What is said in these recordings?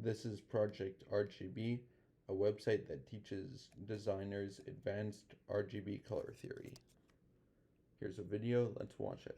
This is Project RGB, a website that teaches designers advanced RGB color theory. Here's a video, let's watch it.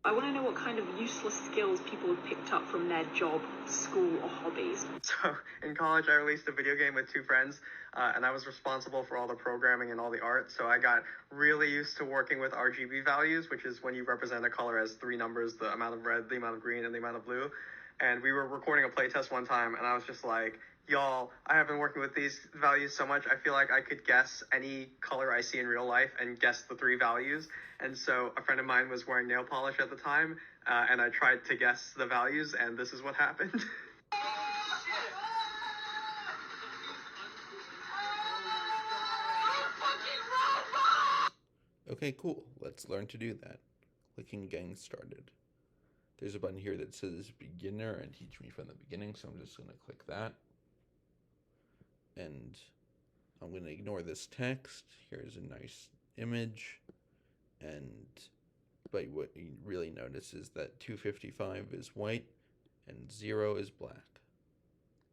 I want to know what kind of useless skills people have picked up from their job, school, or hobbies. So in college, I released a video game with two friends, and I was responsible for all the programming and all the art. So I got really used to working with RGB values, which is when you represent a color as three numbers, the amount of red, the amount of green, and the amount of blue. And we were recording a playtest one time, and I was just like, y'all, I have been working with these values so much, I feel like I could guess any color I see in real life and guess the three values. And so a friend of mine was wearing nail polish at the time, and I tried to guess the values, and this is what happened. Okay, cool, let's learn to do that. Clicking getting started. There's a button here that says beginner and teach me from the beginning, so I'm just going to click that. And I'm going to ignore this text. Here's a nice image. But what you really notice is that 255 is white and 0 is black.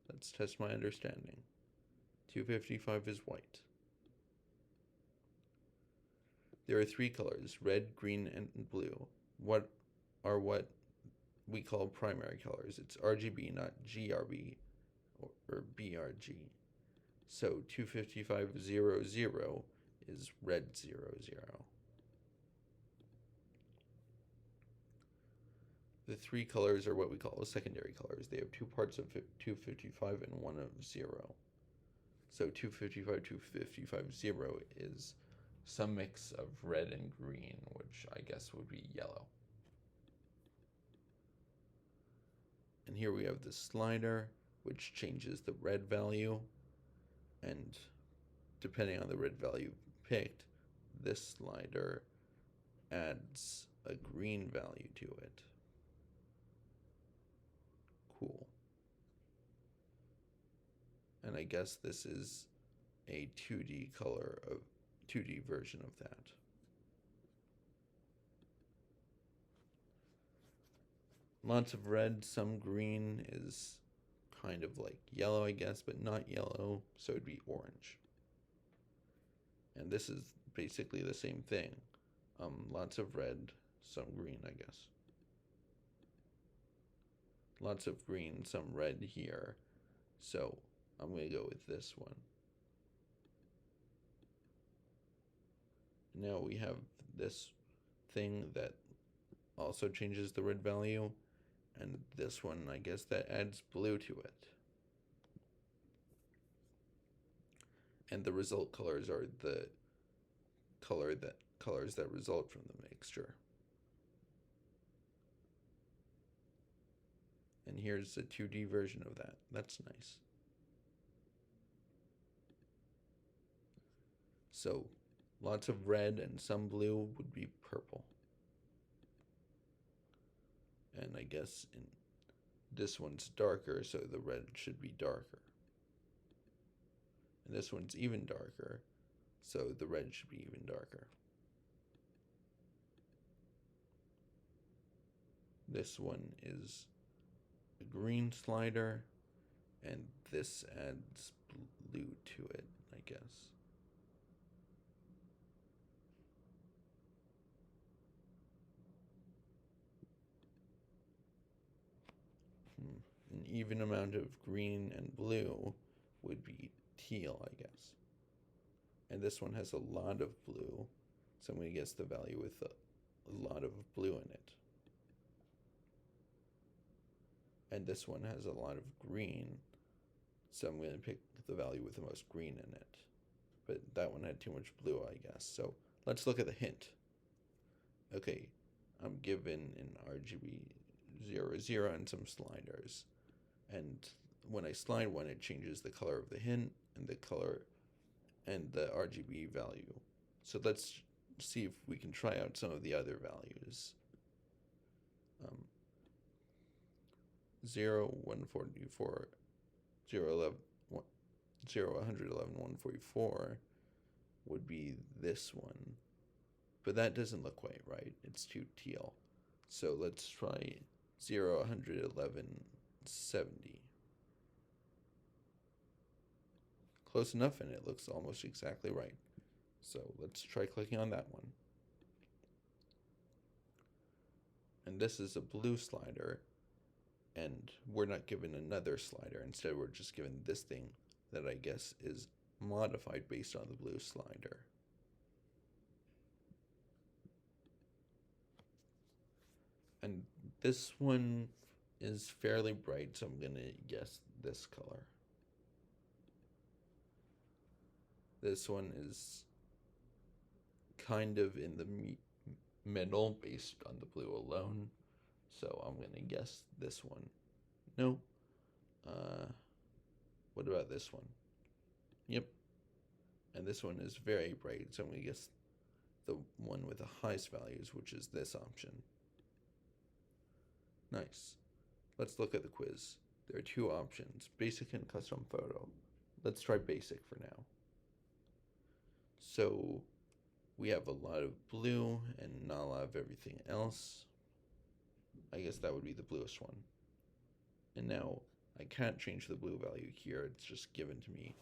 Let's test my understanding. 255 is white. There are three colors, red, green, and blue. What we call primary colors. It's RGB, not GRB or BRG. So 25500 is red 00. The three colors are what we call secondary colors. They have two parts of 255 and one of 0. So 255 is some mix of red and green, which I guess would be yellow. And here we have the slider, which changes the red value. And depending on the red value picked, this slider adds a green value to it. Cool. And I guess this is a 2D version of that. Lots of red, some green is kind of like yellow, I guess, but not yellow, so it'd be orange. And this is basically the same thing. Lots of red, some green, I guess. Lots of green, some red here. So I'm going to go with this one. Now we have this thing that also changes the red value. And this one, I guess, that adds blue to it. And the result colors are the colors that result from the mixture. And here's a 2D version of that. That's nice. So lots of red and some blue would be purple. And I guess this one's darker, so the red should be darker. And this one's even darker, so the red should be even darker. This one is a green slider, and this adds blue to it, I guess. An even amount of green and blue would be teal, I guess. And this one has a lot of blue, so I'm going to guess the value with a lot of blue in it. And this one has a lot of green, so I'm going to pick the value with the most green in it. But that one had too much blue, I guess. So let's look at the hint. Okay, I'm given an RGB 00 and some sliders. And when I slide one, it changes the color of the hint and the color and the RGB value. So let's see if we can try out some of the other values. 0, 144, 0, 11, 0, 111, 144 would be this one. But that doesn't look quite right. It's too teal. So let's try 0, 111, 70. close enough, and it looks almost exactly right. So let's try clicking on that one. And this is a blue slider, and we're not given another slider. Instead, we're just given this thing that I guess is modified based on the blue slider. And this one is fairly bright, so I'm going to guess this color. This one is kind of in the middle based on the blue alone, so I'm going to guess this one. No. What about this one? Yep. And this one is very bright, so I'm going to guess the one with the highest values, which is this option. Nice. Let's look at the quiz. There are two options, basic and custom photo. Let's try basic for now. So we have a lot of blue and not a lot of everything else. I guess that would be the bluest one. And now I can't change the blue value here, it's just given to me.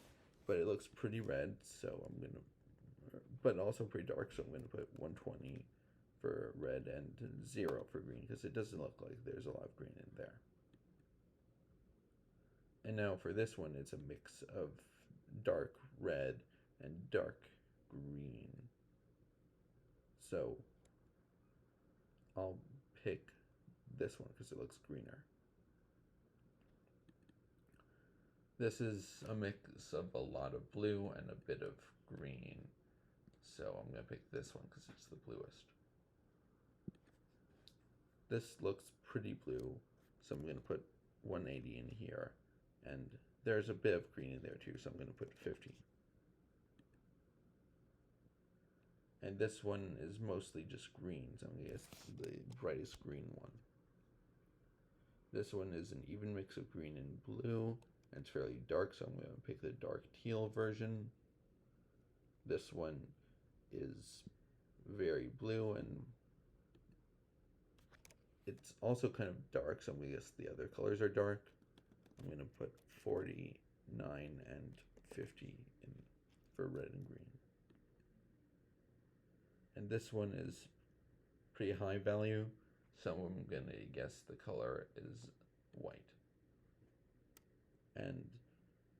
But it looks pretty red, so I'm gonna, but also pretty dark, so I'm gonna put 120 for red and 0 for green, because it doesn't look like there's a lot of green in there. And now for this one, it's a mix of dark red and dark green. So I'll pick this one because it looks greener. This is a mix of a lot of blue and a bit of green. So I'm going to pick this one because it's the bluest. This looks pretty blue, so I'm going to put 180 in here. And there's a bit of green in there too, so I'm going to put 50. And this one is mostly just green, so I'm going to guess the brightest green one. This one is an even mix of green and blue, and it's fairly dark, so I'm going to pick the dark teal version. This one is very blue, and it's also kind of dark, so I'm going to guess the other colors are dark. I'm going to put 49 and 50 in for red and green. And this one is pretty high value, so I'm going to guess the color is white. And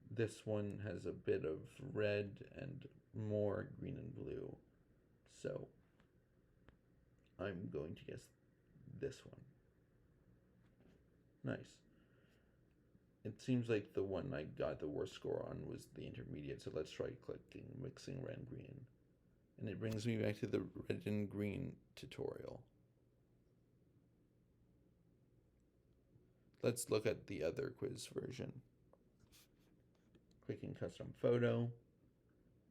this one has a bit of red and more green and blue, so I'm going to guess this one. Nice. It seems like the one I got the worst score on was the intermediate, so let's try clicking mixing red and green. And it brings me back to the red and green tutorial. Let's look at the other quiz version. Clicking custom photo,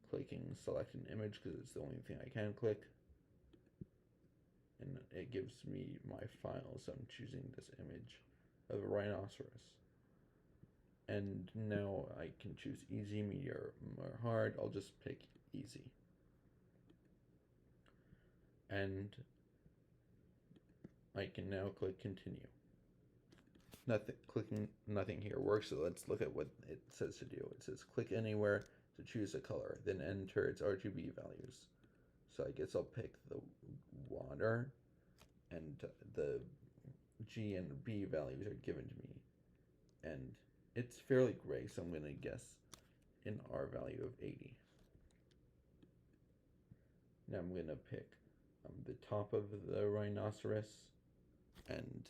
clicking select an image because it's the only thing I can click. And it gives me my file, so I'm choosing this image of a rhinoceros. And now I can choose easy, medium, or hard. I'll just pick easy. And I can now click continue. Clicking nothing here works, so let's look at what it says to do. It says click anywhere to choose a color, then enter its RGB values. So I guess I'll pick the water, and the G and B values are given to me. And it's fairly gray, so I'm going to guess an R value of 80. Now I'm going to pick the top of the rhinoceros, and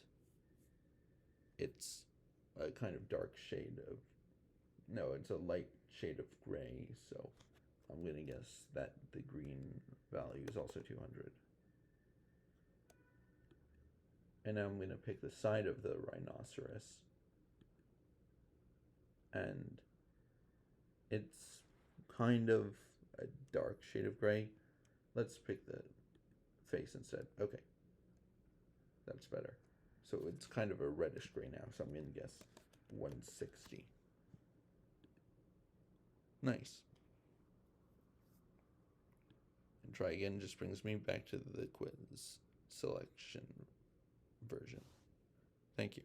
it's a kind of dark shade of, no, it's a light shade of gray, so I'm going to guess that the green value is also 200. And now I'm going to pick the side of the rhinoceros, and it's kind of a dark shade of gray. Let's pick the face instead. Okay, that's better. So it's kind of a reddish gray now, so I'm going to guess 160. Nice. And try again just brings me back to the quiz selection version. Thank you.